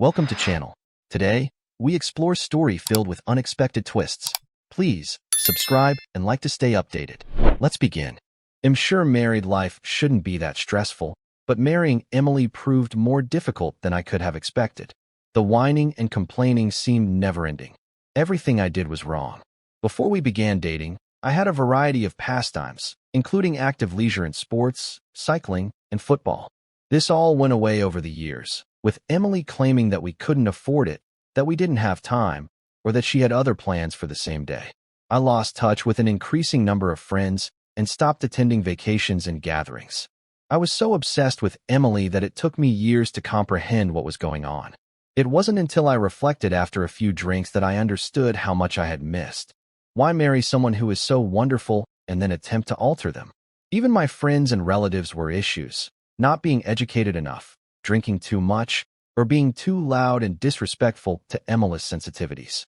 Welcome to channel. Today, we explore story filled with unexpected twists. Please, subscribe and like to stay updated. Let's begin. I'm sure married life shouldn't be that stressful, but marrying Emily proved more difficult than I could have expected. The whining and complaining seemed never-ending. Everything I did was wrong. Before we began dating, I had a variety of pastimes, including active leisure in sports, cycling, and football. This all went away over the years, with Emily claiming that we couldn't afford it, that we didn't have time, or that she had other plans for the same day. I lost touch with an increasing number of friends and stopped attending vacations and gatherings. I was so obsessed with Emily that it took me years to comprehend what was going on. It wasn't until I reflected after a few drinks that I understood how much I had missed. Why marry someone who is so wonderful and then attempt to alter them? Even my friends and relatives were issues: not being educated enough, drinking too much, or being too loud and disrespectful to Emily's sensitivities.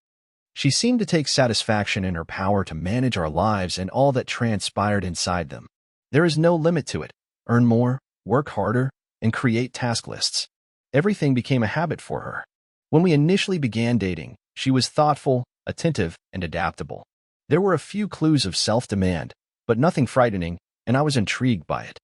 She seemed to take satisfaction in her power to manage our lives and all that transpired inside them. There is no limit to it. Earn more, work harder, and create task lists. Everything became a habit for her. When we initially began dating, she was thoughtful, attentive, and adaptable. There were a few clues of self-demand, but nothing frightening, and I was intrigued by it.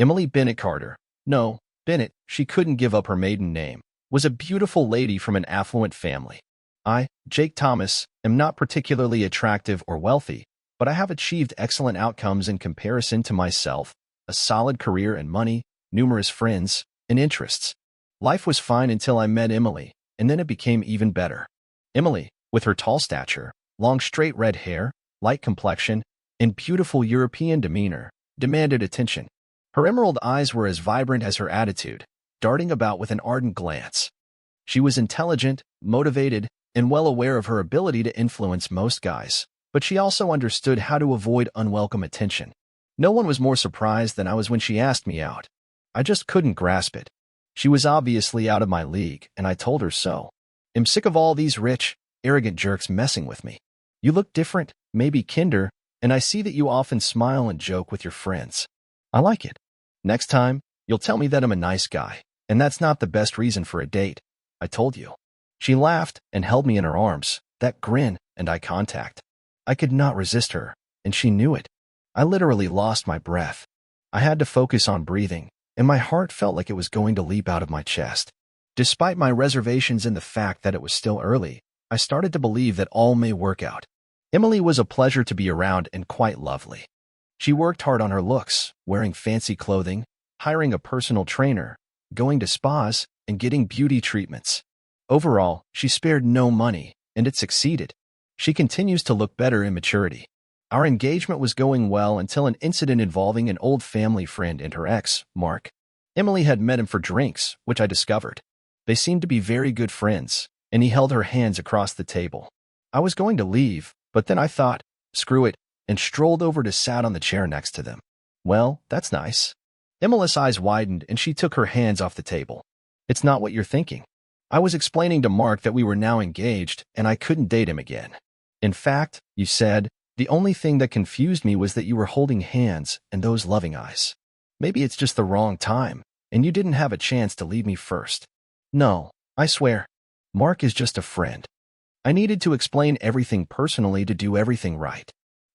Emily Bennett Carter, no, Bennett, she couldn't give up her maiden name, was a beautiful lady from an affluent family. I, Jake Thomas, am not particularly attractive or wealthy, but I have achieved excellent outcomes in comparison to myself, a solid career and money, numerous friends, and interests. Life was fine until I met Emily, and then it became even better. Emily, with her tall stature, long straight red hair, light complexion, and beautiful European demeanor, demanded attention. Her emerald eyes were as vibrant as her attitude, darting about with an ardent glance. She was intelligent, motivated, and well aware of her ability to influence most guys, but she also understood how to avoid unwelcome attention. No one was more surprised than I was when she asked me out. I just couldn't grasp it. She was obviously out of my league, and I told her so. I'm sick of all these rich, arrogant jerks messing with me. You look different, maybe kinder, and I see that you often smile and joke with your friends. I like it. Next time, you'll tell me that I'm a nice guy, and that's not the best reason for a date. I told you. She laughed and held me in her arms, that grin and eye contact. I could not resist her, and she knew it. I literally lost my breath. I had to focus on breathing, and my heart felt like it was going to leap out of my chest. Despite my reservations and the fact that it was still early, I started to believe that all may work out. Emily was a pleasure to be around and quite lovely. She worked hard on her looks, wearing fancy clothing, hiring a personal trainer, going to spas, and getting beauty treatments. Overall, she spared no money, and it succeeded. She continues to look better in maturity. Our engagement was going well until an incident involving an old family friend and her ex, Mark. Emily had met him for drinks, which I discovered. They seemed to be very good friends, and he held her hands across the table. I was going to leave, but then I thought, screw it, and strolled over to sat on the chair next to them. Well, that's nice. Emily's eyes widened and she took her hands off the table. It's not what you're thinking. I was explaining to Mark that we were now engaged and I couldn't date him again. In fact, you said, the only thing that confused me was that you were holding hands and those loving eyes. Maybe it's just the wrong time, and you didn't have a chance to leave me first. No, I swear. Mark is just a friend. I needed to explain everything personally to do everything right.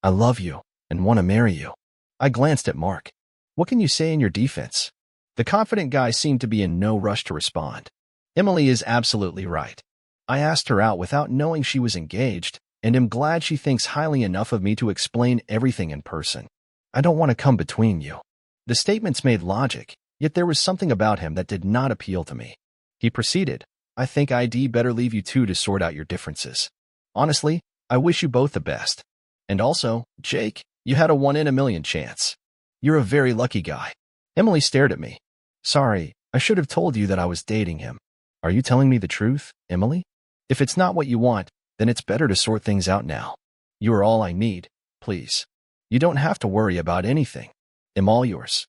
I love you and want to marry you. I glanced at Mark. What can you say in your defense? The confident guy seemed to be in no rush to respond. Emily is absolutely right. I asked her out without knowing she was engaged, and am glad she thinks highly enough of me to explain everything in person. I don't want to come between you. The statements made logic, yet there was something about him that did not appeal to me. He proceeded, I think I'd better leave you two to sort out your differences. Honestly, I wish you both the best. And also, Jake, you had a 1 in a million chance. You're a very lucky guy. Emily stared at me. Sorry, I should have told you that I was dating him. Are you telling me the truth, Emily? If it's not what you want, then it's better to sort things out now. You are all I need, please. You don't have to worry about anything. I'm all yours.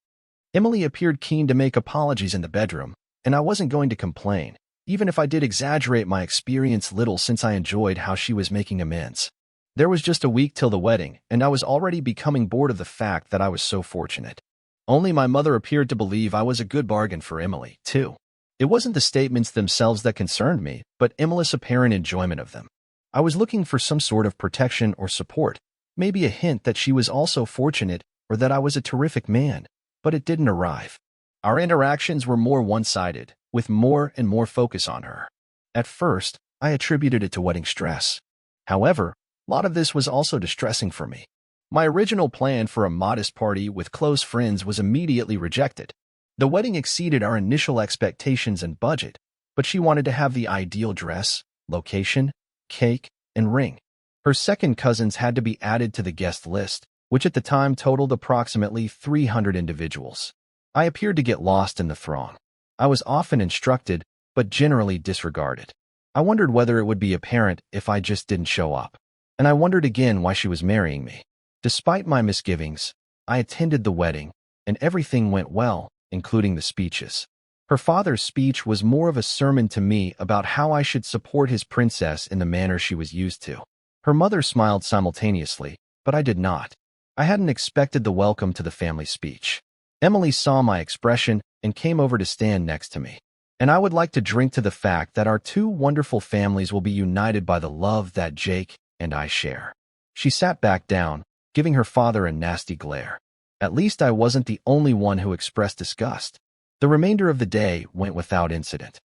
Emily appeared keen to make apologies in the bedroom, and I wasn't going to complain, even if I did exaggerate my experience little since I enjoyed how she was making amends. There was just a week till the wedding, and I was already becoming bored of the fact that I was so fortunate. Only my mother appeared to believe I was a good bargain for Emily, too. It wasn't the statements themselves that concerned me, but Emily's apparent enjoyment of them. I was looking for some sort of protection or support, maybe a hint that she was also fortunate or that I was a terrific man, but it didn't arrive. Our interactions were more one-sided, with more and more focus on her. At first, I attributed it to wedding stress. However, a lot of this was also distressing for me. My original plan for a modest party with close friends was immediately rejected. The wedding exceeded our initial expectations and budget, but she wanted to have the ideal dress, location, cake, and ring. Her second cousins had to be added to the guest list, which at the time totaled approximately 300 individuals. I appeared to get lost in the throng. I was often instructed, but generally disregarded. I wondered whether it would be apparent if I just didn't show up. And I wondered again why she was marrying me. Despite my misgivings, I attended the wedding, and everything went well, including the speeches. Her father's speech was more of a sermon to me about how I should support his princess in the manner she was used to. Her mother smiled simultaneously, but I did not. I hadn't expected the welcome to the family speech. Emily saw my expression and came over to stand next to me. And I would like to drink to the fact that our two wonderful families will be united by the love that Jake and I share. She sat back down, giving her father a nasty glare. At least I wasn't the only one who expressed disgust. The remainder of the day went without incident.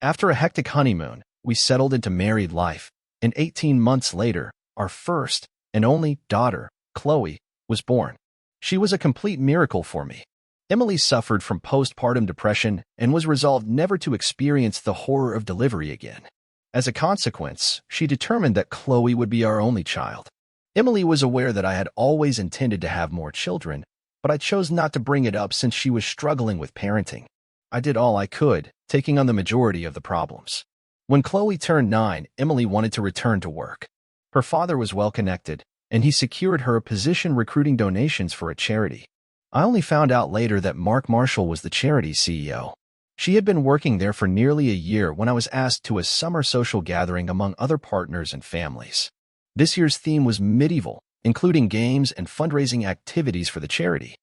After a hectic honeymoon, we settled into married life, and 18 months later, our first and only daughter, Chloe, was born. She was a complete miracle for me. Emily suffered from postpartum depression and was resolved never to experience the horror of delivery again. As a consequence, she determined that Chloe would be our only child. Emily was aware that I had always intended to have more children, but I chose not to bring it up since she was struggling with parenting. I did all I could, taking on the majority of the problems. When Chloe turned 9, Emily wanted to return to work. Her father was well-connected, and he secured her a position recruiting donations for a charity. I only found out later that Mark Marshall was the charity's CEO. She had been working there for nearly a year when I was asked to a summer social gathering among other partners and families. This year's theme was medieval, including games and fundraising activities for the charity.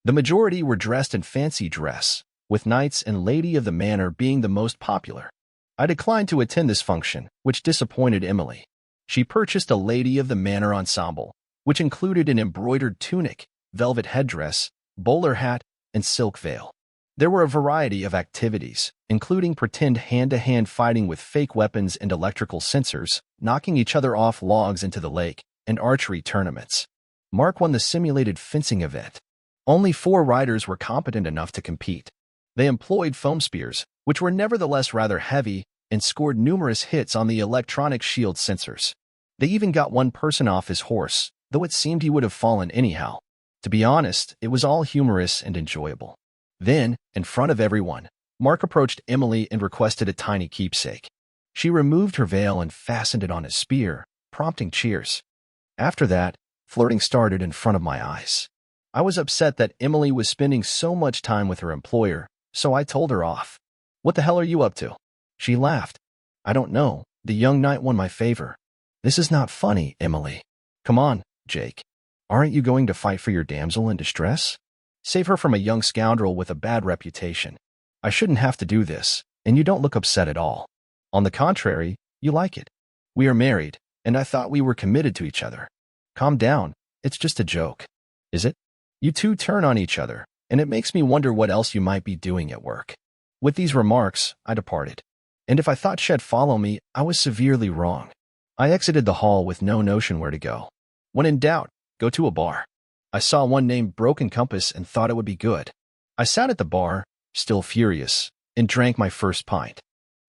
The majority were dressed in fancy dress, with knights and lady of the manor being the most popular. I declined to attend this function, which disappointed Emily. She purchased a lady of the manor ensemble, which included an embroidered tunic, velvet headdress, bowler hat, and silk veil. There were a variety of activities, including pretend hand-to-hand fighting with fake weapons and electrical sensors, knocking each other off logs into the lake, and archery tournaments. Mark won the simulated fencing event. Only 4 riders were competent enough to compete. They employed foam spears, which were nevertheless rather heavy, and scored numerous hits on the electronic shield sensors. They even got one person off his horse, though it seemed he would have fallen anyhow. To be honest, it was all humorous and enjoyable. Then, in front of everyone, Mark approached Emily and requested a tiny keepsake. She removed her veil and fastened it on his spear, prompting cheers. After that, flirting started in front of my eyes. I was upset that Emily was spending so much time with her employer, so I told her off. "What the hell are you up to?" She laughed. "I don't know. The young knight won my favor." "This is not funny, Emily." "Come on, Jake. Aren't you going to fight for your damsel in distress? Save her from a young scoundrel with a bad reputation. I shouldn't have to do this, and you don't look upset at all. On the contrary, you like it. We are married, and I thought we were committed to each other. Calm down, it's just a joke." "Is it?" You two turn on each other, and it makes me wonder what else you might be doing at work. With these remarks, I departed. And if I thought she'd follow me, I was severely wrong. I exited the hall with no notion where to go. When in doubt, go to a bar. I saw one named Broken Compass and thought it would be good. I sat at the bar, still furious, and drank my first pint.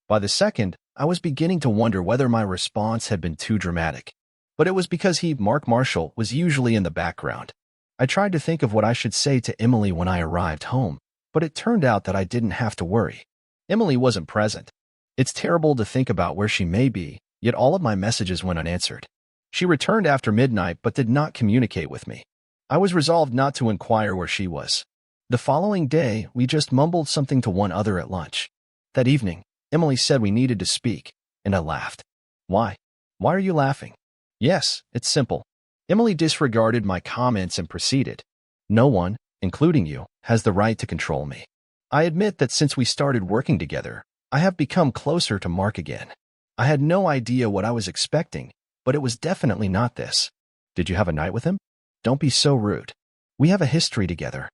By the second, I was beginning to wonder whether my response had been too dramatic. But it was because Mark Marshall, was usually in the background. I tried to think of what I should say to Emily when I arrived home, but it turned out that I didn't have to worry. Emily wasn't present. It's terrible to think about where she may be, yet all of my messages went unanswered. She returned after midnight but did not communicate with me. I was resolved not to inquire where she was. The following day, we just mumbled something to one other at lunch. That evening, Emily said we needed to speak, and I laughed. "Why? Why are you laughing?" "Yes, it's simple." Emily disregarded my comments and proceeded. "No one, including you, has the right to control me. I admit that since we started working together, I have become closer to Mark again. I had no idea what I was expecting, but it was definitely not this. Did you have a night with him? Don't be so rude. We have a history together.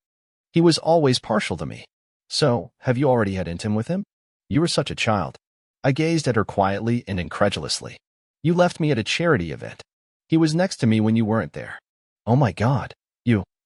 He was always partial to me. So, have you already had intim with him? You were such a child. I gazed at her quietly and incredulously. You left me at a charity event. He was next to me when you weren't there. Oh my God.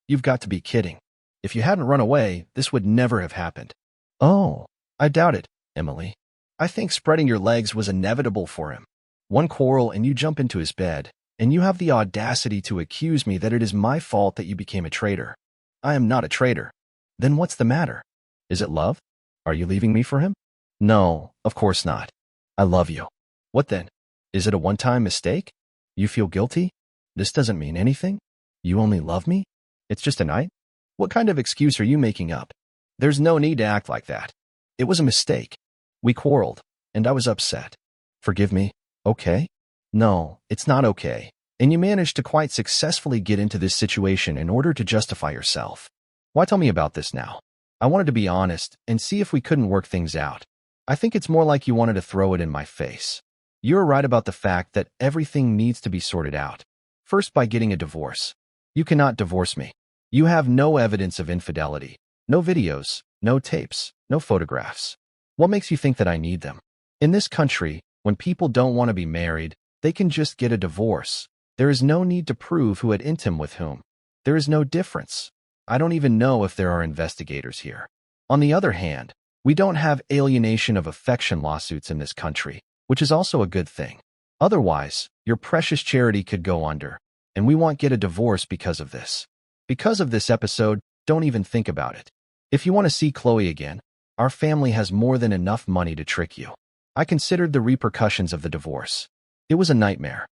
You've got to be kidding. If you hadn't run away, this would never have happened. Oh, I doubt it, Emily. I think spreading your legs was inevitable for him. One quarrel and you jump into his bed, and you have the audacity to accuse me that it is my fault that you became a traitor. I am not a traitor. Then what's the matter? Is it love? Are you leaving me for him? No, of course not. I love you. What then? Is it a one-time mistake? You feel guilty? This doesn't mean anything? You only love me? It's just a night? What kind of excuse are you making up? There's no need to act like that. It was a mistake. We quarreled, and I was upset. Forgive me, okay? No, it's not okay. And you managed to quite successfully get into this situation in order to justify yourself. Why tell me about this now? I wanted to be honest and see if we couldn't work things out. I think it's more like you wanted to throw it in my face. You're right about the fact that everything needs to be sorted out. First, by getting a divorce. You cannot divorce me. You have no evidence of infidelity. No videos, no tapes, no photographs. What makes you think that I need them? In this country, when people don't want to be married, they can just get a divorce. There is no need to prove who had intim with whom. There is no difference. I don't even know if there are investigators here. On the other hand, we don't have alienation of affection lawsuits in this country, which is also a good thing. Otherwise, your precious charity could go under, and we won't get a divorce because of this. Because of this episode, don't even think about it. If you want to see Chloe again, our family has more than enough money to trick you. I considered the repercussions of the divorce. It was a nightmare.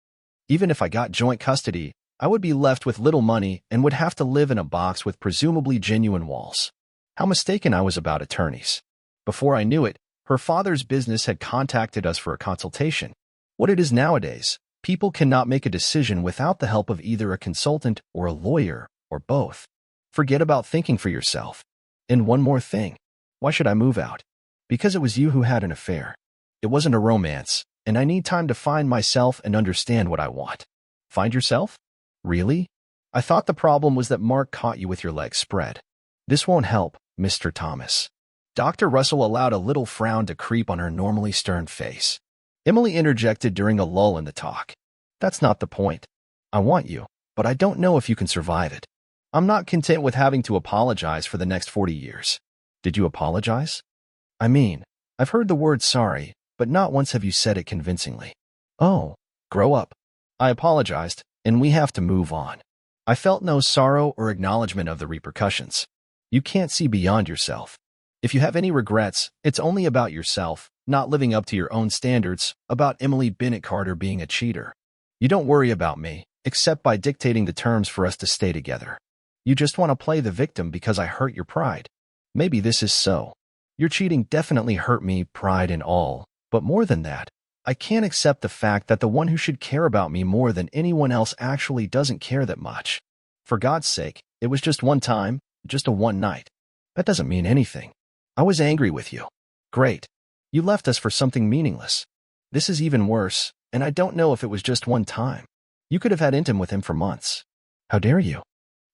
Even if I got joint custody, I would be left with little money and would have to live in a box with presumably genuine walls. How mistaken I was about attorneys. Before I knew it, her father's business had contacted us for a consultation. What it is nowadays, people cannot make a decision without the help of either a consultant or a lawyer, or both. Forget about thinking for yourself. And one more thing. Why should I move out? Because it was you who had an affair. It wasn't a romance, and I need time to find myself and understand what I want. Find yourself? Really? I thought the problem was that Mark caught you with your legs spread. This won't help, Mr. Thomas. Dr. Russell allowed a little frown to creep on her normally stern face. Emily interjected during a lull in the talk. That's not the point. I want you, but I don't know if you can survive it. I'm not content with having to apologize for the next 40 years. Did you apologize? I mean, I've heard the word sorry, but not once have you said it convincingly. Oh, grow up. I apologized, and we have to move on. I felt no sorrow or acknowledgement of the repercussions. You can't see beyond yourself. If you have any regrets, it's only about yourself, not living up to your own standards, about Emily Bennett Carter being a cheater. You don't worry about me, except by dictating the terms for us to stay together. You just want to play the victim because I hurt your pride. Maybe this is so. Your cheating definitely hurt me, pride and all, but more than that, I can't accept the fact that the one who should care about me more than anyone else actually doesn't care that much. For God's sake, it was just one time, just a one night. That doesn't mean anything. I was angry with you. Great. You left us for something meaningless. This is even worse, and I don't know if it was just one time. You could have had intim with him for months. How dare you?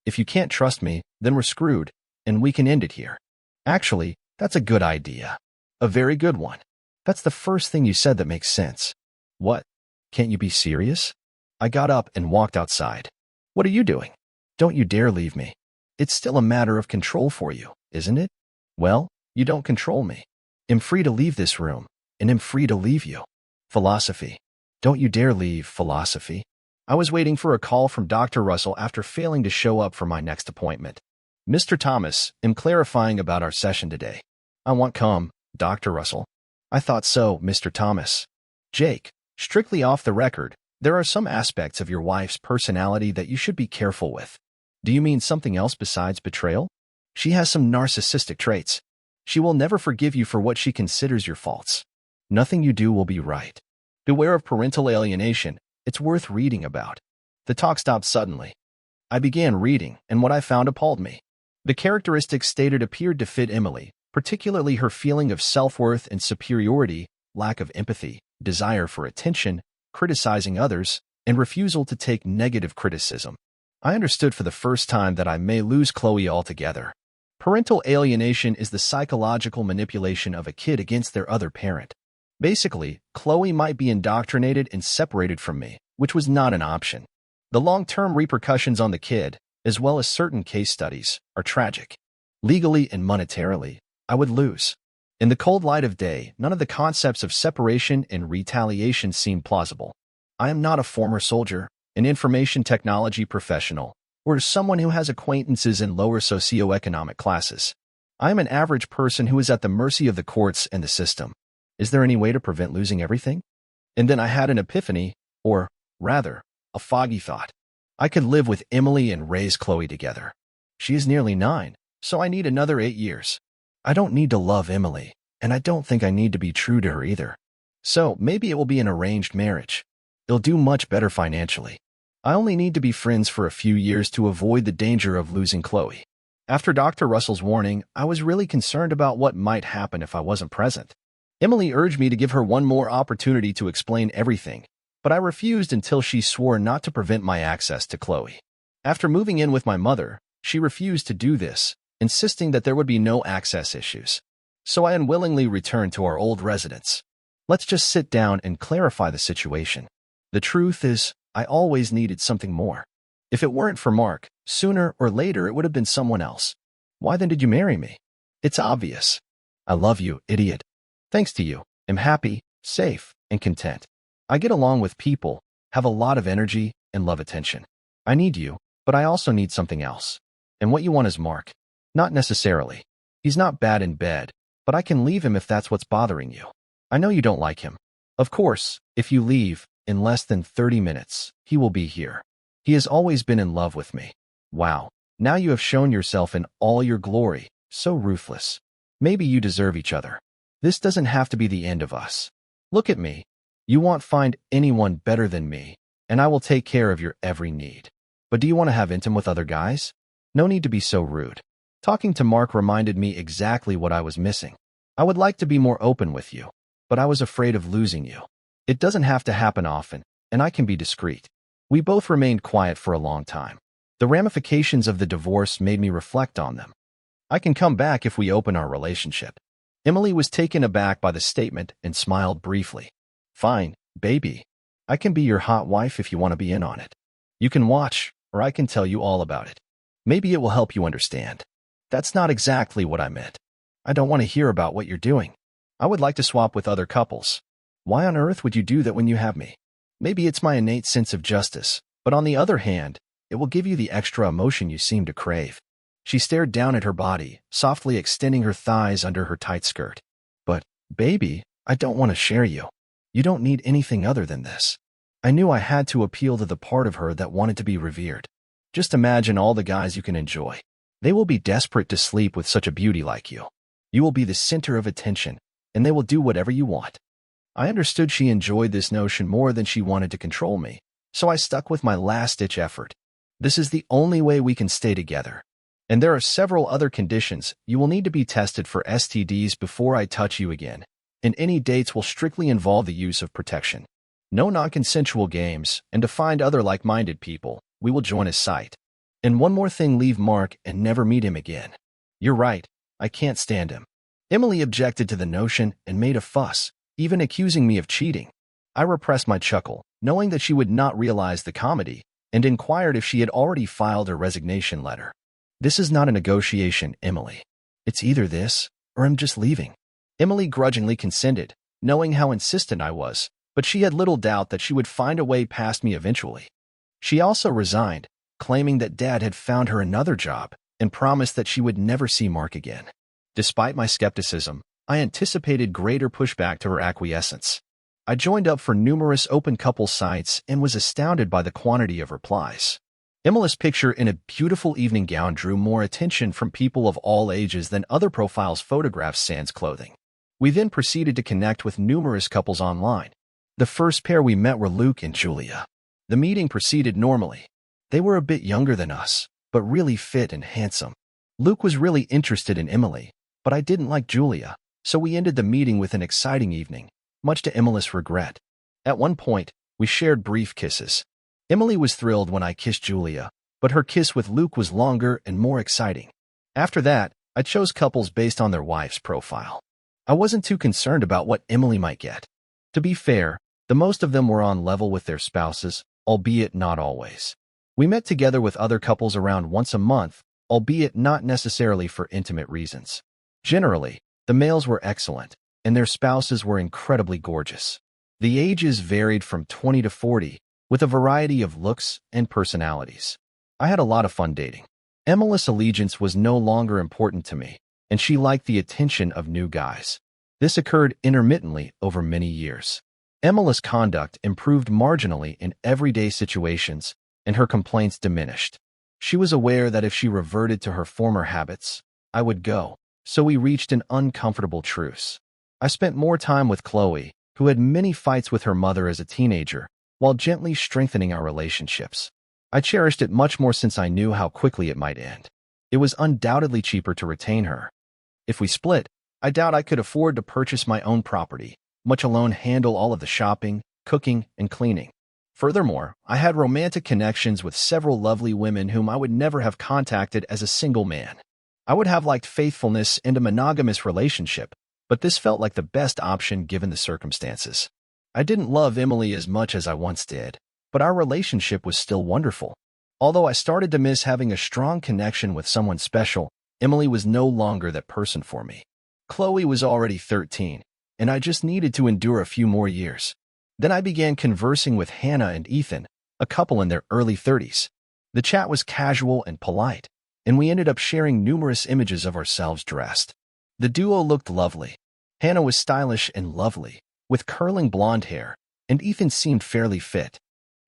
If you can't trust me, then we're screwed, and we can end it here. Actually, that's a good idea. A very good one. That's the first thing you said that makes sense. What? Can't you be serious? I got up and walked outside. What are you doing? Don't you dare leave me. It's still a matter of control for you, isn't it? Well, you don't control me. I'm free to leave this room, and I'm free to leave you. Philosophy. Don't you dare leave, philosophy. I was waiting for a call from Dr. Russell after failing to show up for my next appointment. Mr. Thomas, I'm clarifying about our session today. I want come, Dr. Russell. I thought so, Mr. Thomas. Jake, strictly off the record, there are some aspects of your wife's personality that you should be careful with. Do you mean something else besides betrayal? She has some narcissistic traits. She will never forgive you for what she considers your faults. Nothing you do will be right. Beware of parental alienation. It's worth reading about. The talk stopped suddenly. I began reading, and what I found appalled me. The characteristics stated appeared to fit Emily, particularly her feeling of self-worth and superiority, lack of empathy, desire for attention, criticizing others, and refusal to take negative criticism. I understood for the first time that I may lose Chloe altogether. Parental alienation is the psychological manipulation of a kid against their other parent. Basically, Chloe might be indoctrinated and separated from me, which was not an option. The long-term repercussions on the kid, as well as certain case studies, are tragic. Legally and monetarily, I would lose. In the cold light of day, none of the concepts of separation and retaliation seem plausible. I am not a former soldier, an information technology professional, or someone who has acquaintances in lower socioeconomic classes. I am an average person who is at the mercy of the courts and the system. Is there any way to prevent losing everything? And then I had an epiphany, or, rather, a foggy thought. I could live with Emily and raise Chloe together. She is nearly 9, so I need another 8 years. I don't need to love Emily, and I don't think I need to be true to her either. So maybe it will be an arranged marriage. It'll do much better financially. I only need to be friends for a few years to avoid the danger of losing Chloe. After Dr. Russell's warning, I was really concerned about what might happen if I wasn't present. Emily urged me to give her one more opportunity to explain everything, but I refused until she swore not to prevent my access to Chloe. After moving in with my mother, she refused to do this, insisting that there would be no access issues. So I unwillingly returned to our old residence. Let's just sit down and clarify the situation. The truth is, I always needed something more. If it weren't for Mark, sooner or later it would have been someone else. Why then did you marry me? It's obvious. I love you, idiot. Thanks to you, I'm happy, safe, and content. I get along with people, have a lot of energy, and love attention. I need you, but I also need something else. And what you want is Mark. Not necessarily. He's not bad in bed, but I can leave him if that's what's bothering you. I know you don't like him. Of course, if you leave, in less than 30 minutes, he will be here. He has always been in love with me. Wow, now you have shown yourself in all your glory, so ruthless. Maybe you deserve each other. This doesn't have to be the end of us. Look at me. You won't find anyone better than me, and I will take care of your every need. But do you want to have intim with other guys? No need to be so rude. Talking to Mark reminded me exactly what I was missing. I would like to be more open with you, but I was afraid of losing you. It doesn't have to happen often, and I can be discreet. We both remained quiet for a long time. The ramifications of the divorce made me reflect on them. I can come back if we open our relationship. Emily was taken aback by the statement and smiled briefly. Fine, baby. I can be your hot wife if you want to be in on it. You can watch, or I can tell you all about it. Maybe it will help you understand. That's not exactly what I meant. I don't want to hear about what you're doing. I would like to swap with other couples. Why on earth would you do that when you have me? Maybe it's my innate sense of justice, but on the other hand, it will give you the extra emotion you seem to crave. She stared down at her body, softly extending her thighs under her tight skirt. But, baby, I don't want to share you. You don't need anything other than this. I knew I had to appeal to the part of her that wanted to be revered. Just imagine all the guys you can enjoy. They will be desperate to sleep with such a beauty like you. You will be the center of attention, and they will do whatever you want. I understood she enjoyed this notion more than she wanted to control me, so I stuck with my last-ditch effort. This is the only way we can stay together. And there are several other conditions. You will need to be tested for STDs before I touch you again, and any dates will strictly involve the use of protection. No non-consensual games, and to find other like-minded people, we will join a site. And one more thing, leave Mark and never meet him again. You're right, I can't stand him. Emily objected to the notion and made a fuss, even accusing me of cheating. I repressed my chuckle, knowing that she would not realize the comedy, and inquired if she had already filed her resignation letter. This is not a negotiation, Emily. It's either this, or I'm just leaving. Emily grudgingly consented, knowing how insistent I was, but she had little doubt that she would find a way past me eventually. She also resigned, claiming that Dad had found her another job, and promised that she would never see Mark again. Despite my skepticism, I anticipated greater pushback to her acquiescence. I joined up for numerous open couple sites and was astounded by the quantity of replies. Emily's picture in a beautiful evening gown drew more attention from people of all ages than other profiles' photographs sans clothing. We then proceeded to connect with numerous couples online. The first pair we met were Luke and Julia. The meeting proceeded normally. They were a bit younger than us, but really fit and handsome. Luke was really interested in Emily, but I didn't like Julia, so we ended the meeting with an exciting evening, much to Emily's regret. At one point, we shared brief kisses. Emily was thrilled when I kissed Julia, but her kiss with Luke was longer and more exciting. After that, I chose couples based on their wife's profile. I wasn't too concerned about what Emily might get. To be fair, the most of them were on level with their spouses, albeit not always. We met together with other couples around once a month, albeit not necessarily for intimate reasons. Generally, the males were excellent, and their spouses were incredibly gorgeous. The ages varied from 20 to 40, with a variety of looks and personalities. I had a lot of fun dating. Emily's allegiance was no longer important to me, and she liked the attention of new guys. This occurred intermittently over many years. Emily's conduct improved marginally in everyday situations, and her complaints diminished. She was aware that if she reverted to her former habits, I would go, so we reached an uncomfortable truce. I spent more time with Chloe, who had many fights with her mother as a teenager, while gently strengthening our relationships. I cherished it much more since I knew how quickly it might end. It was undoubtedly cheaper to retain her. If we split, I doubt I could afford to purchase my own property, much alone handle all of the shopping, cooking, and cleaning. Furthermore, I had romantic connections with several lovely women whom I would never have contacted as a single man. I would have liked faithfulness and a monogamous relationship, but this felt like the best option given the circumstances. I didn't love Emily as much as I once did, but our relationship was still wonderful. Although I started to miss having a strong connection with someone special, Emily was no longer that person for me. Chloe was already 13, and I just needed to endure a few more years. Then I began conversing with Hannah and Ethan, a couple in their early 30s. The chat was casual and polite, and we ended up sharing numerous images of ourselves dressed. The duo looked lovely. Hannah was stylish and lovely, with curling blonde hair, and Ethan seemed fairly fit.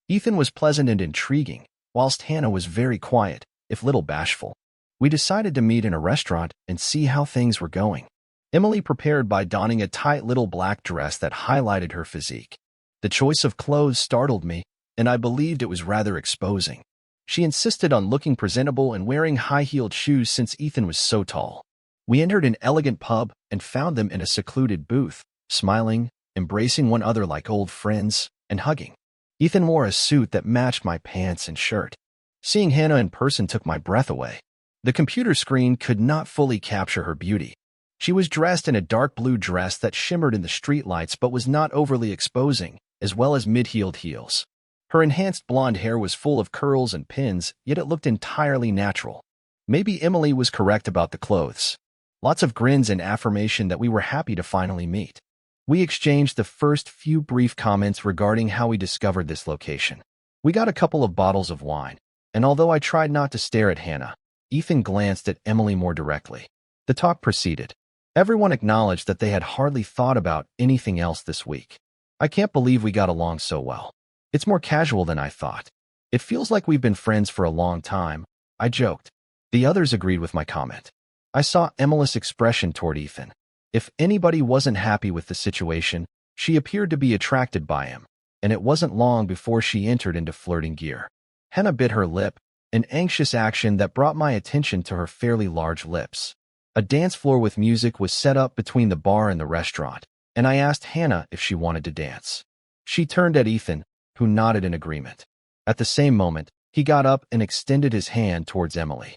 Ethan was pleasant and intriguing, whilst Hannah was very quiet, if little bashful. We decided to meet in a restaurant and see how things were going. Emily prepared by donning a tight little black dress that highlighted her physique. The choice of clothes startled me, and I believed it was rather exposing. She insisted on looking presentable and wearing high-heeled shoes since Ethan was so tall. We entered an elegant pub and found them in a secluded booth, smiling, embracing one another like old friends, and hugging. Ethan wore a suit that matched my pants and shirt. Seeing Hannah in person took my breath away. The computer screen could not fully capture her beauty. She was dressed in a dark blue dress that shimmered in the streetlights but was not overly exposing, as well as mid-heeled heels. Her enhanced blonde hair was full of curls and pins, yet it looked entirely natural. Maybe Emily was correct about the clothes. Lots of grins and affirmation that we were happy to finally meet. We exchanged the first few brief comments regarding how we discovered this location. We got a couple of bottles of wine, and although I tried not to stare at Hannah, Ethan glanced at Emily more directly. The talk proceeded. Everyone acknowledged that they had hardly thought about anything else this week. I can't believe we got along so well. It's more casual than I thought. It feels like we've been friends for a long time, I joked. The others agreed with my comment. I saw Emily's expression toward Ethan. If anybody wasn't happy with the situation, she appeared to be attracted by him, and it wasn't long before she entered into flirting gear. Hannah bit her lip, an anxious action that brought my attention to her fairly large lips. A dance floor with music was set up between the bar and the restaurant, and I asked Hannah if she wanted to dance. She turned at Ethan, who nodded in agreement. At the same moment, he got up and extended his hand towards Emily.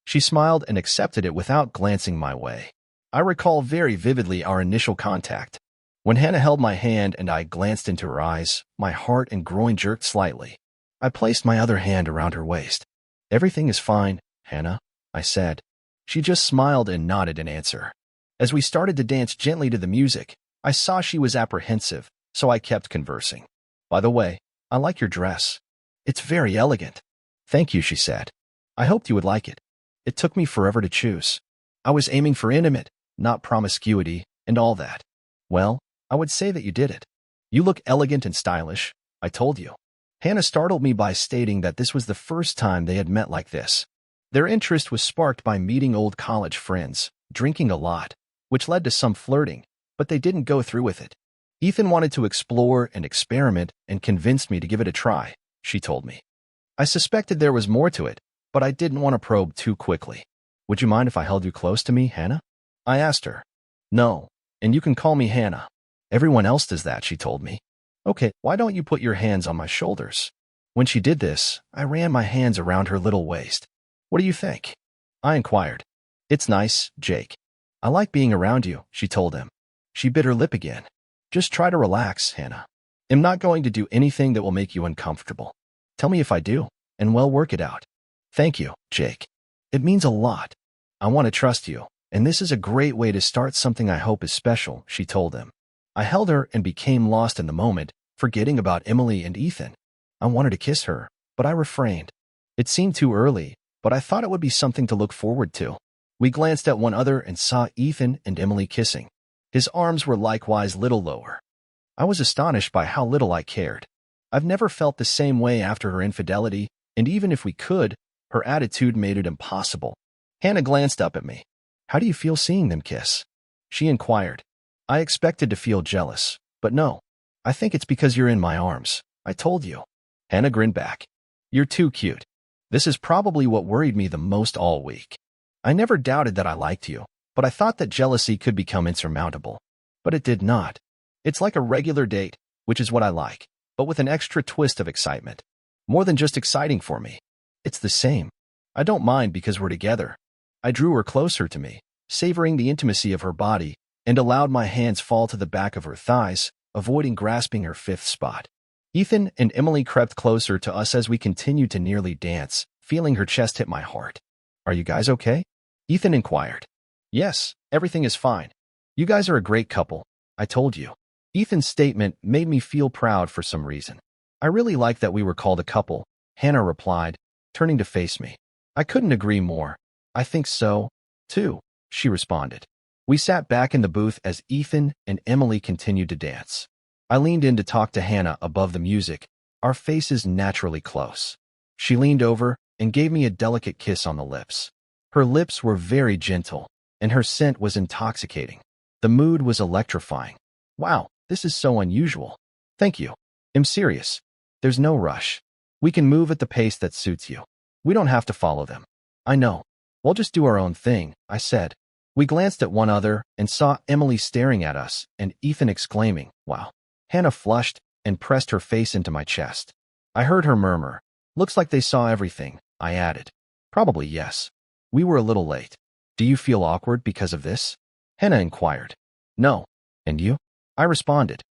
She smiled and accepted it without glancing my way. I recall very vividly our initial contact. When Hannah held my hand and I glanced into her eyes, my heart and groin jerked slightly. I placed my other hand around her waist. "Everything is fine, Hannah," I said. She just smiled and nodded in answer. As we started to dance gently to the music, I saw she was apprehensive, so I kept conversing. "By the way, I like your dress. It's very elegant." "Thank you," she said. "I hoped you would like it. It took me forever to choose. I was aiming for intimate, not promiscuity, and all that." "Well, I would say that you did it. You look elegant and stylish, I told you." Hannah startled me by stating that this was the first time they had met like this. Their interest was sparked by meeting old college friends, drinking a lot, which led to some flirting, but they didn't go through with it. "Ethan wanted to explore and experiment and convinced me to give it a try," she told me. I suspected there was more to it, but I didn't want to probe too quickly. "Would you mind if I held you close to me, Hannah?" I asked her. No, and you can call me Hannah. Everyone else does that, she told me. Okay, why don't you put your hands on my shoulders? When she did this, I ran my hands around her little waist. What do you think? I inquired. It's nice, Jake. I like being around you, she told him. She bit her lip again. Just try to relax, Hannah. I'm not going to do anything that will make you uncomfortable. Tell me if I do, and we'll work it out. Thank you, Jake. It means a lot. I want to trust you, and this is a great way to start something I hope is special, she told him. I held her and became lost in the moment, forgetting about Emily and Ethan. I wanted to kiss her, but I refrained. It seemed too early, but I thought it would be something to look forward to. We glanced at one another and saw Ethan and Emily kissing. His arms were likewise little lower. I was astonished by how little I cared. I've never felt the same way after her infidelity, and even if we could, her attitude made it impossible. Hannah glanced up at me. How do you feel seeing them kiss? She inquired. I expected to feel jealous, but no. I think it's because you're in my arms. I told you. Hannah grinned back. You're too cute. This is probably what worried me the most all week. I never doubted that I liked you, but I thought that jealousy could become insurmountable. But it did not. It's like a regular date, which is what I like, but with an extra twist of excitement. More than just exciting for me. It's the same. I don't mind because we're together. I drew her closer to me, savoring the intimacy of her body, and allowed my hands fall to the back of her thighs, avoiding grasping her fifth spot. Ethan and Emily crept closer to us as we continued to nearly dance, feeling her chest hit my heart. Are you guys okay? Ethan inquired. Yes, everything is fine. You guys are a great couple, I told you. Ethan's statement made me feel proud for some reason. I really like that we were called a couple, Hannah replied, turning to face me. I couldn't agree more. I think so, too, she responded. We sat back in the booth as Ethan and Emily continued to dance. I leaned in to talk to Hannah above the music, our faces naturally close. She leaned over and gave me a delicate kiss on the lips. Her lips were very gentle, and her scent was intoxicating. The mood was electrifying. Wow, this is so unusual. Thank you. I'm serious. There's no rush. We can move at the pace that suits you. We don't have to follow them. I know. We'll just do our own thing, I said. We glanced at one another and saw Emily staring at us and Ethan exclaiming, wow. Hannah flushed and pressed her face into my chest. I heard her murmur, looks like they saw everything, I added. Probably yes. We were a little late. Do you feel awkward because of this? Hannah inquired. No. And you? I responded.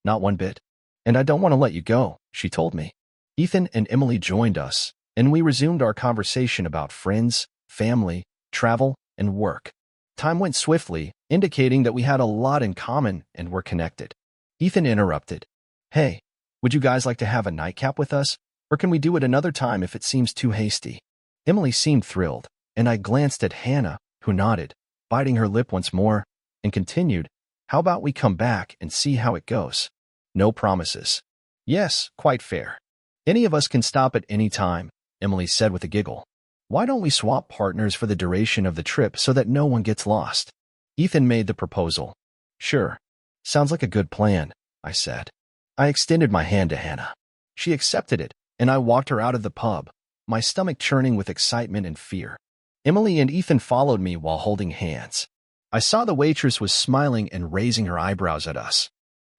Not one bit. And I don't want to let you go, she told me. Ethan and Emily joined us, and we resumed our conversation about friends, family, travel, and work. Time went swiftly, indicating that we had a lot in common and were connected. Ethan interrupted. Hey, would you guys like to have a nightcap with us, or can we do it another time if it seems too hasty? Emily seemed thrilled, and I glanced at Hannah, who nodded, biting her lip once more, and continued, how about we come back and see how it goes? No promises. Yes, quite fair. Any of us can stop at any time, Emily said with a giggle. Why don't we swap partners for the duration of the trip so that no one gets lost? Ethan made the proposal. Sure. Sounds like a good plan, I said. I extended my hand to Hannah. She accepted it, and I walked her out of the pub, my stomach churning with excitement and fear. Emily and Ethan followed me while holding hands. I saw the waitress was smiling and raising her eyebrows at us.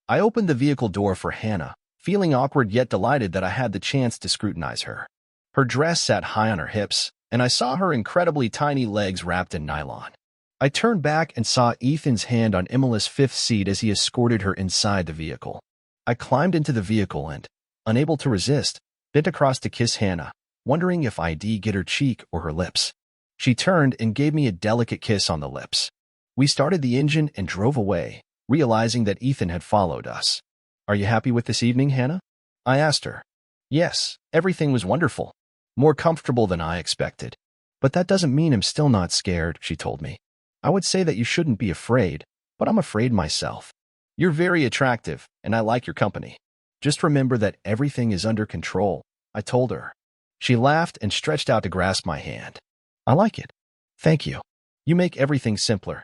I opened the vehicle door for Hannah, feeling awkward yet delighted that I had the chance to scrutinize her. Her dress sat high on her hips, and I saw her incredibly tiny legs wrapped in nylon. I turned back and saw Ethan's hand on Emily's fifth seat as he escorted her inside the vehicle. I climbed into the vehicle and, unable to resist, bent across to kiss Hannah, wondering if I'd get her cheek or her lips. She turned and gave me a delicate kiss on the lips. We started the engine and drove away, realizing that Ethan had followed us. Are you happy with this evening, Hannah? I asked her. Yes, everything was wonderful. More comfortable than I expected. But that doesn't mean I'm still not scared, she told me. I would say that you shouldn't be afraid, but I'm afraid myself. You're very attractive, and I like your company. Just remember that everything is under control, I told her. She laughed and stretched out to grasp my hand. I like it. Thank you. You make everything simpler.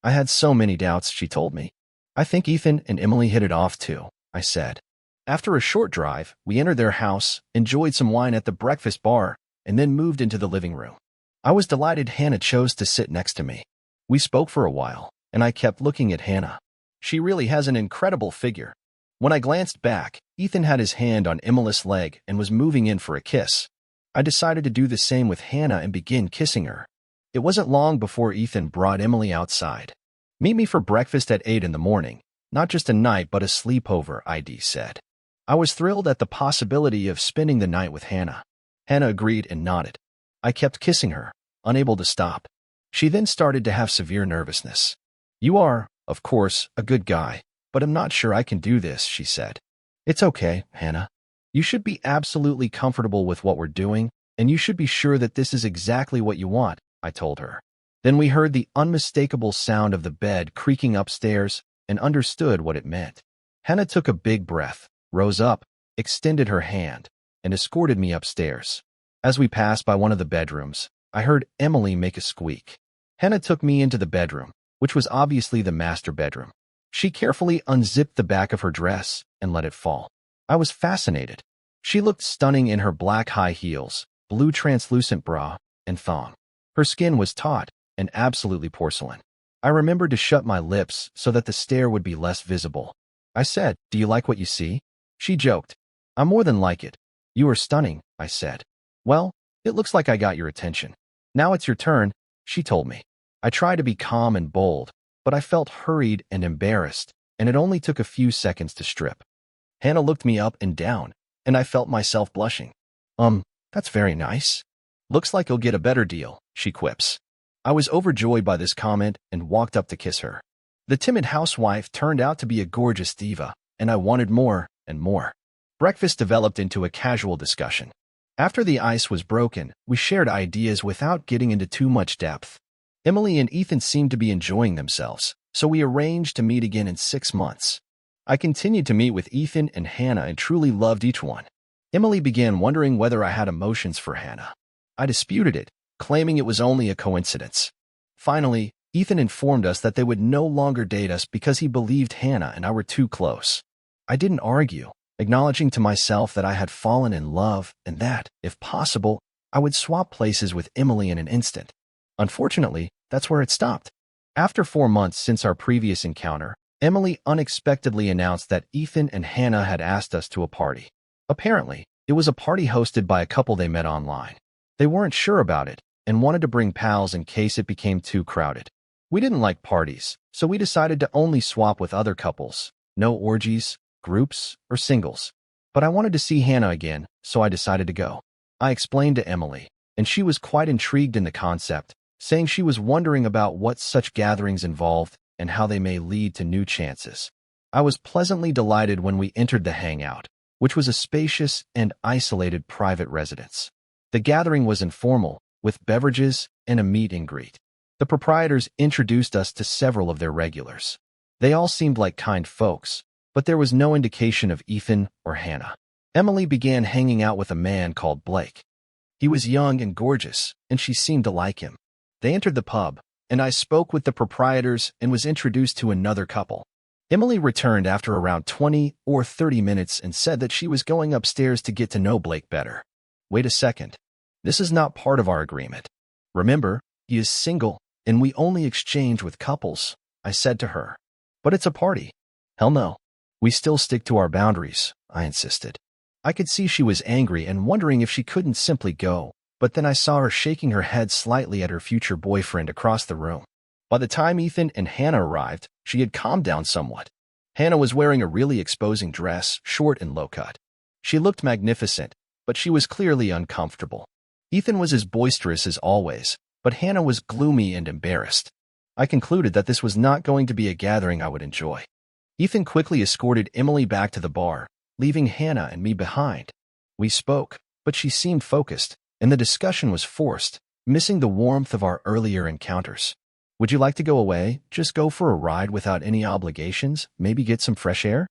I had so many doubts, she told me. I think Ethan and Emily hit it off too, I said. After a short drive, we entered their house, enjoyed some wine at the breakfast bar, and then moved into the living room. I was delighted Hannah chose to sit next to me. We spoke for a while, and I kept looking at Hannah. She really has an incredible figure. When I glanced back, Ethan had his hand on Emily's leg and was moving in for a kiss. I decided to do the same with Hannah and begin kissing her. It wasn't long before Ethan brought Emily outside. "Meet me for breakfast at 8 in the morning. Not just a night, but a sleepover," ID said. I was thrilled at the possibility of spending the night with Hannah. Hannah agreed and nodded. I kept kissing her, unable to stop. She then started to have severe nervousness. "You are, of course, a good guy, but I'm not sure I can do this," she said. "It's okay, Hannah. You should be absolutely comfortable with what we're doing, and you should be sure that this is exactly what you want," I told her. Then we heard the unmistakable sound of the bed creaking upstairs and understood what it meant. Hannah took a big breath, rose up, extended her hand, and escorted me upstairs. As we passed by one of the bedrooms, I heard Emily make a squeak. Hannah took me into the bedroom, which was obviously the master bedroom. She carefully unzipped the back of her dress and let it fall. I was fascinated. She looked stunning in her black high heels, blue translucent bra, and thong. Her skin was taut and absolutely porcelain. I remembered to shut my lips so that the stare would be less visible. I said, "Do you like what you see?" She joked, "I more than like it. You are stunning," I said. "Well, it looks like I got your attention. Now it's your turn," she told me. I tried to be calm and bold, but I felt hurried and embarrassed, and it only took a few seconds to strip. Hannah looked me up and down, and I felt myself blushing. That's very nice. Looks like you'll get a better deal," she quips. I was overjoyed by this comment and walked up to kiss her. The timid housewife turned out to be a gorgeous diva, and I wanted more and more. Breakfast developed into a casual discussion. After the ice was broken, we shared ideas without getting into too much depth. Emily and Ethan seemed to be enjoying themselves, so we arranged to meet again in 6 months. I continued to meet with Ethan and Hannah and truly loved each one. Emily began wondering whether I had emotions for Hannah. I disputed it, claiming it was only a coincidence. Finally, Ethan informed us that they would no longer date us because he believed Hannah and I were too close. I didn't argue, acknowledging to myself that I had fallen in love and that, if possible, I would swap places with Emily in an instant. Unfortunately, that's where it stopped. After 4 months since our previous encounter, Emily unexpectedly announced that Ethan and Hannah had asked us to a party. Apparently, it was a party hosted by a couple they met online. They weren't sure about it and wanted to bring pals in case it became too crowded. We didn't like parties, so we decided to only swap with other couples. No orgies, groups, or singles. But I wanted to see Hannah again, so I decided to go. I explained to Emily, and she was quite intrigued in the concept, saying she was wondering about what such gatherings involved and how they may lead to new chances. I was pleasantly delighted when we entered the hangout, which was a spacious and isolated private residence. The gathering was informal, with beverages and a meet and greet. The proprietors introduced us to several of their regulars. They all seemed like kind folks, but there was no indication of Ethan or Hannah. Emily began hanging out with a man called Blake. He was young and gorgeous, and she seemed to like him. They entered the pub, and I spoke with the proprietors and was introduced to another couple. Emily returned after around 20 or 30 minutes and said that she was going upstairs to get to know Blake better. Wait a second. This is not part of our agreement. Remember, he is single, and we only exchange with couples, I said to her. But it's a party. Hell no. We still stick to our boundaries, I insisted. I could see she was angry and wondering if she couldn't simply go, but then I saw her shaking her head slightly at her future boyfriend across the room. By the time Ethan and Hannah arrived, she had calmed down somewhat. Hannah was wearing a really exposing dress, short and low-cut. She looked magnificent, but she was clearly uncomfortable. Ethan was as boisterous as always, but Hannah was gloomy and embarrassed. I concluded that this was not going to be a gathering I would enjoy. Ethan quickly escorted Emily back to the bar, leaving Hannah and me behind. We spoke, but she seemed focused, and the discussion was forced, missing the warmth of our earlier encounters. Would you like to go away, just go for a ride without any obligations, maybe get some fresh air?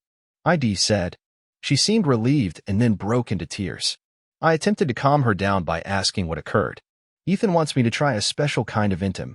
ID said. She seemed relieved and then broke into tears. I attempted to calm her down by asking what occurred. Ethan wants me to try a special kind of intim,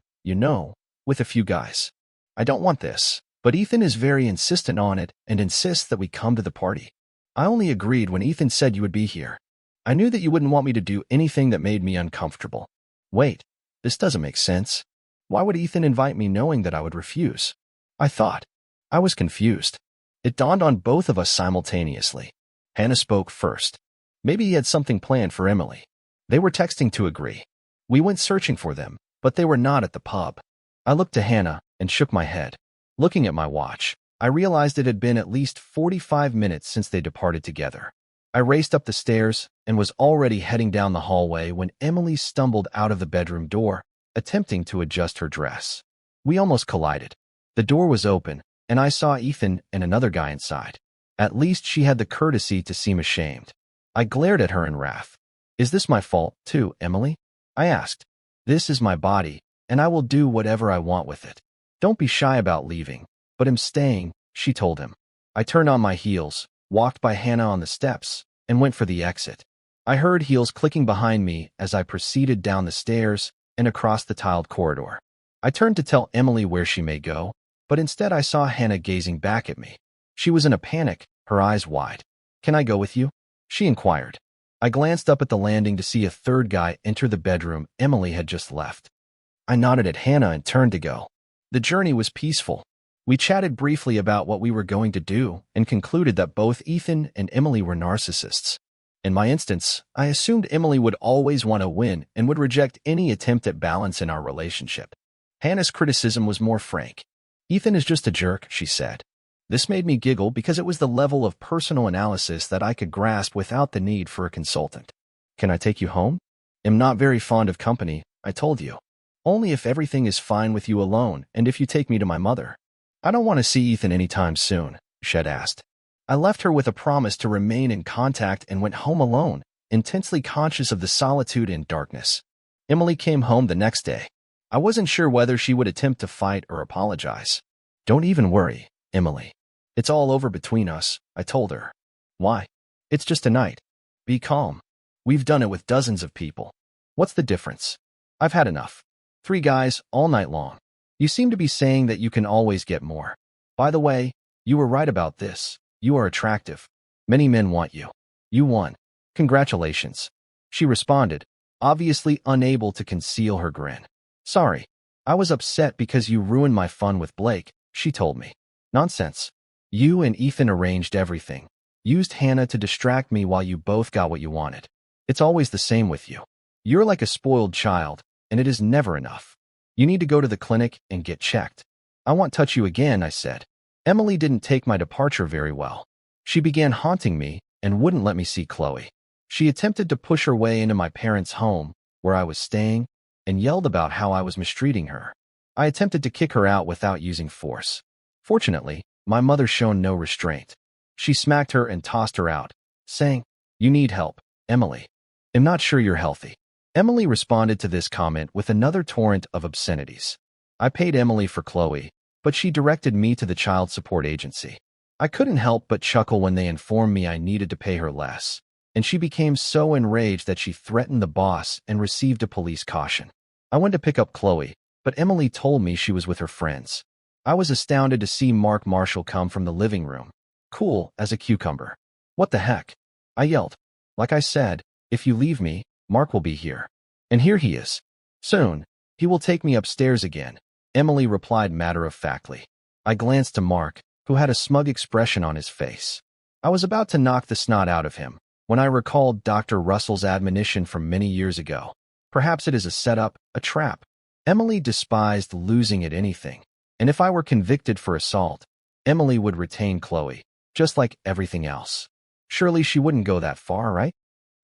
with a few guys. I don't want this, but Ethan is very insistent on it and insists that we come to the party. I only agreed when Ethan said you would be here. I knew that you wouldn't want me to do anything that made me uncomfortable. Wait, this doesn't make sense. Why would Ethan invite me knowing that I would refuse? I thought. I was confused. It dawned on both of us simultaneously. Hannah spoke first. Maybe he had something planned for Emily. They were texting to agree. We went searching for them, but they were not at the pub. I looked to Hannah and shook my head. Looking at my watch, I realized it had been at least 45 minutes since they departed together. I raced up the stairs and was already heading down the hallway when Emily stumbled out of the bedroom door, attempting to adjust her dress. We almost collided. The door was open, and I saw Ethan and another guy inside. At least she had the courtesy to seem ashamed. I glared at her in wrath. Is this my fault, too, Emily? I asked. This is my body, and I will do whatever I want with it. Don't be shy about leaving. But I'm staying, she told him. I turned on my heels, walked by Hannah on the steps, and went for the exit. I heard heels clicking behind me as I proceeded down the stairs and across the tiled corridor. I turned to tell Emily where she may go, but instead I saw Hannah gazing back at me. She was in a panic, her eyes wide. Can I go with you? She inquired. I glanced up at the landing to see a third guy enter the bedroom Emily had just left. I nodded at Hannah and turned to go. The journey was peaceful. We chatted briefly about what we were going to do and concluded that both Ethan and Emily were narcissists. In my instance, I assumed Emily would always want to win and would reject any attempt at balance in our relationship. Hannah's criticism was more frank. Ethan is just a jerk, she said. This made me giggle because it was the level of personal analysis that I could grasp without the need for a consultant. Can I take you home? I'm not very fond of company, I told you. Only if everything is fine with you alone and if you take me to my mother. I don't want to see Ethan anytime soon, Shed asked. I left her with a promise to remain in contact and went home alone, intensely conscious of the solitude and darkness. Emily came home the next day. I wasn't sure whether she would attempt to fight or apologize. Don't even worry, Emily. It's all over between us, I told her. Why? It's just a night. Be calm. We've done it with dozens of people. What's the difference? I've had enough. 3 guys all night long. You seem to be saying that you can always get more. By the way, you were right about this. You are attractive. Many men want you. You won. Congratulations. She responded, obviously unable to conceal her grin. Sorry. I was upset because you ruined my fun with Blake, she told me. Nonsense. You and Ethan arranged everything. Used Hannah to distract me while you both got what you wanted. It's always the same with you. You're like a spoiled child, and it is never enough. You need to go to the clinic and get checked. I won't touch you again, I said. Emily didn't take my departure very well. She began haunting me and wouldn't let me see Chloe. She attempted to push her way into my parents' home, where I was staying, and yelled about how I was mistreating her. I attempted to kick her out without using force. Fortunately, my mother showed no restraint. She smacked her and tossed her out, saying, You need help, Emily. I'm not sure you're healthy. Emily responded to this comment with another torrent of obscenities. I paid Emily for Chloe, but she directed me to the child support agency. I couldn't help but chuckle when they informed me I needed to pay her less, and she became so enraged that she threatened the boss and received a police caution. I went to pick up Chloe, but Emily told me she was with her friends. I was astounded to see Mark Marshall come from the living room, cool as a cucumber. What the heck? I yelled. Like I said, if you leave me, Mark will be here. And here he is. Soon, he will take me upstairs again, Emily replied matter-of-factly. I glanced to Mark, who had a smug expression on his face. I was about to knock the snot out of him when I recalled Dr. Russell's admonition from many years ago. Perhaps it is a setup, a trap. Emily despised losing at anything, and if I were convicted for assault, Emily would retain Chloe, just like everything else. Surely she wouldn't go that far, right?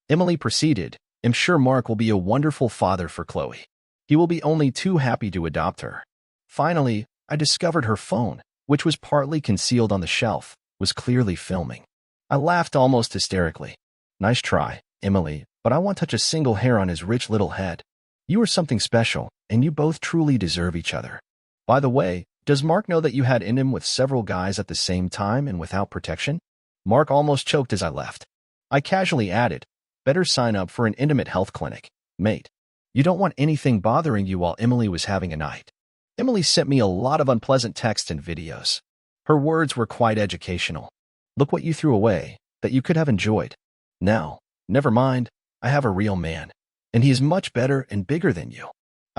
Emily proceeded, I'm sure Mark will be a wonderful father for Chloe. He will be only too happy to adopt her. Finally, I discovered her phone, which was partly concealed on the shelf, was clearly filming. I laughed almost hysterically. Nice try, Emily, but I won't touch a single hair on his rich little head. You are something special, and you both truly deserve each other. By the way, does Mark know that you had in him with several guys at the same time and without protection? Mark almost choked as I left. I casually added, better sign up for an intimate health clinic, mate. You don't want anything bothering you while Emily was having a night. Emily sent me a lot of unpleasant texts and videos. Her words were quite educational. Look what you threw away, that you could have enjoyed. Now, never mind, I have a real man, and he is much better and bigger than you.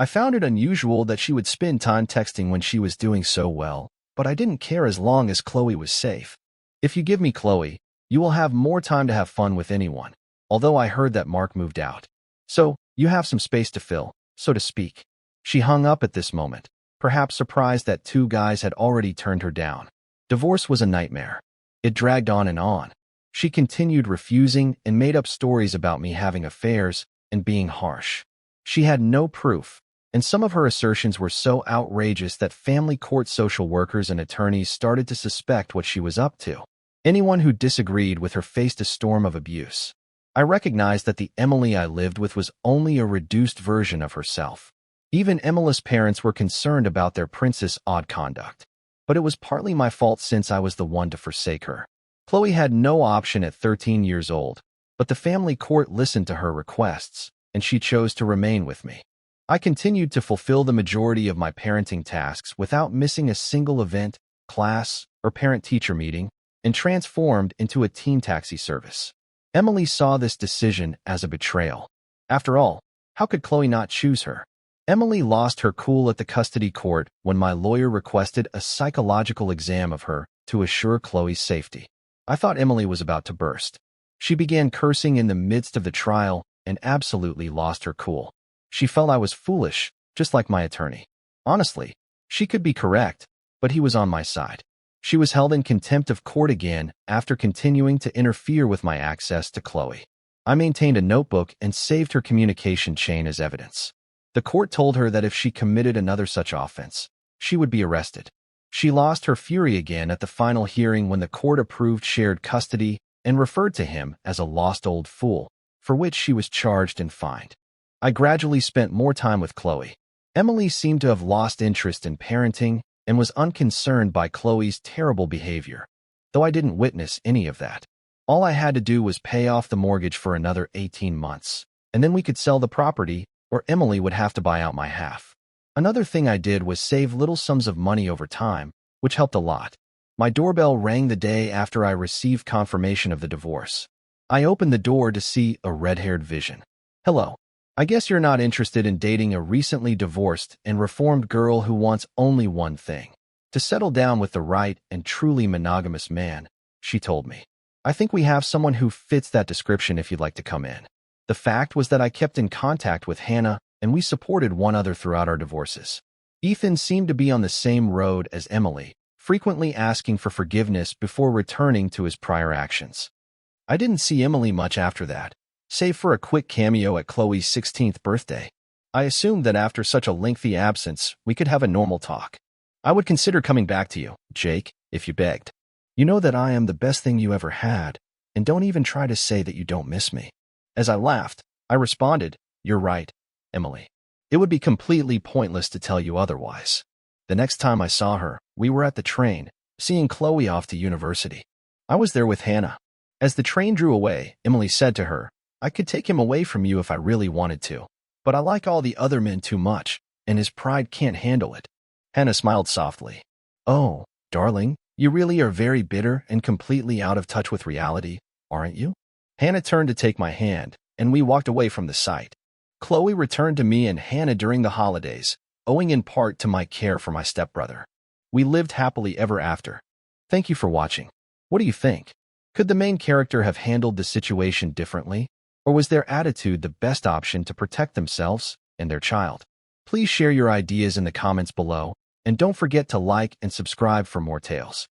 I found it unusual that she would spend time texting when she was doing so well, but I didn't care as long as Chloe was safe. If you give me Chloe, you will have more time to have fun with anyone, although I heard that Mark moved out. So, you have some space to fill, so to speak. She hung up at this moment, perhaps surprised that 2 guys had already turned her down. Divorce was a nightmare. It dragged on and on. She continued refusing and made up stories about me having affairs and being harsh. She had no proof, and some of her assertions were so outrageous that family court social workers and attorneys started to suspect what she was up to. Anyone who disagreed with her faced a storm of abuse. I recognized that the Emily I lived with was only a reduced version of herself. Even Emily's parents were concerned about their princess' odd conduct. But it was partly my fault since I was the one to forsake her. Chloe had no option at 13 years old, but the family court listened to her requests, and she chose to remain with me. I continued to fulfill the majority of my parenting tasks without missing a single event, class, or parent-teacher meeting, and transformed into a teen taxi service. Emily saw this decision as a betrayal. After all, how could Chloe not choose her? Emily lost her cool at the custody court when my lawyer requested a psychological exam of her to assure Chloe's safety. I thought Emily was about to burst. She began cursing in the midst of the trial and absolutely lost her cool. She felt I was foolish, just like my attorney. Honestly, she could be correct, but he was on my side. She was held in contempt of court again after continuing to interfere with my access to Chloe. I maintained a notebook and saved her communication chain as evidence. The court told her that if she committed another such offense, she would be arrested. She lost her fury again at the final hearing when the court approved shared custody and referred to him as a lost old fool, for which she was charged and fined. I gradually spent more time with Chloe. Emily seemed to have lost interest in parenting and was unconcerned by Chloe's terrible behavior, though I didn't witness any of that. All I had to do was pay off the mortgage for another 18 months, and then we could sell the property, or Emily would have to buy out my half. Another thing I did was save little sums of money over time, which helped a lot. My doorbell rang the day after I received confirmation of the divorce. I opened the door to see a red-haired vision. "Hello. I guess you're not interested in dating a recently divorced and reformed girl who wants only one thing: to settle down with the right and truly monogamous man," she told me. "I think we have someone who fits that description if you'd like to come in." The fact was that I kept in contact with Hannah, and we supported one another throughout our divorces. Ethan seemed to be on the same road as Emily, frequently asking for forgiveness before returning to his prior actions. I didn't see Emily much after that, save for a quick cameo at Chloe's 16th birthday. I assumed that after such a lengthy absence, we could have a normal talk. "I would consider coming back to you, Jake, if you begged. You know that I am the best thing you ever had, and don't even try to say that you don't miss me." As I laughed, I responded, "You're right, Emily. It would be completely pointless to tell you otherwise." The next time I saw her, we were at the train, seeing Chloe off to university. I was there with Hannah. As the train drew away, Emily said to her, "I could take him away from you if I really wanted to, but I like all the other men too much, and his pride can't handle it." Hannah smiled softly. "Oh, darling, you really are very bitter and completely out of touch with reality, aren't you?" Hannah turned to take my hand, and we walked away from the site. Chloe returned to me and Hannah during the holidays, owing in part to my care for my stepbrother. We lived happily ever after. Thank you for watching. What do you think? Could the main character have handled the situation differently, or was their attitude the best option to protect themselves and their child? Please share your ideas in the comments below, and don't forget to like and subscribe for more tales.